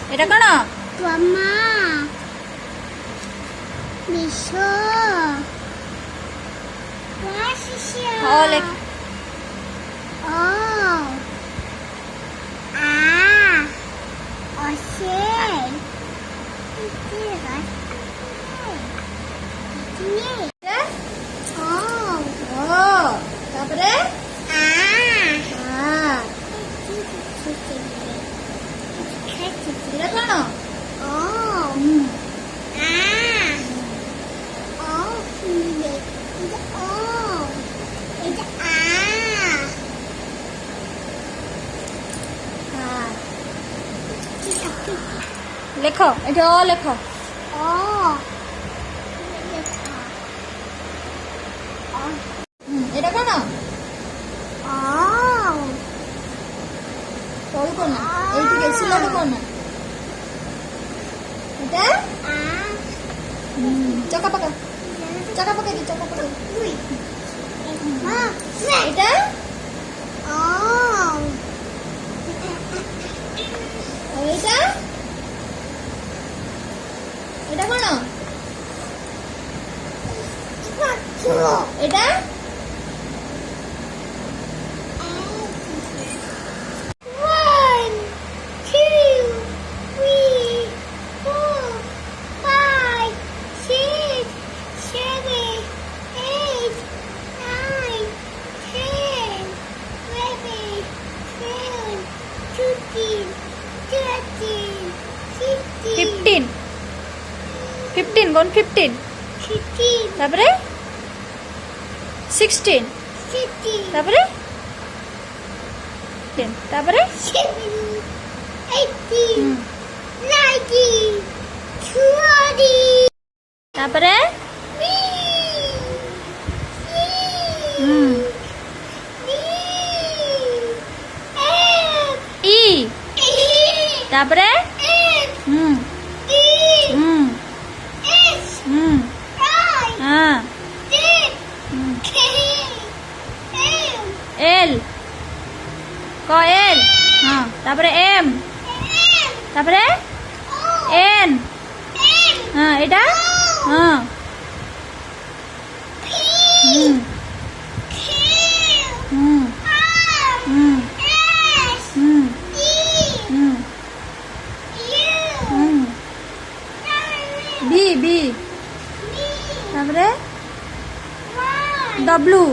এটা কোন মামা বিশ্ব রাশিয়া হলে ও আ অসে ও তারপরে এটা কোন লেখো এটা অ লেখো এটা কোন কল কোন এইদিকে সিলাটা কোন এটা চাকা পাকা দি চাকা পাকা এটা এইটা এটা কোন এটা ফিফটিন কোন 15 তারপরে 16 তারপরে তারপরে তারপরে ই তারপরে এল ক এল তারপরে এম তারপরে এন এটা বি বি তারপরে ডব্লু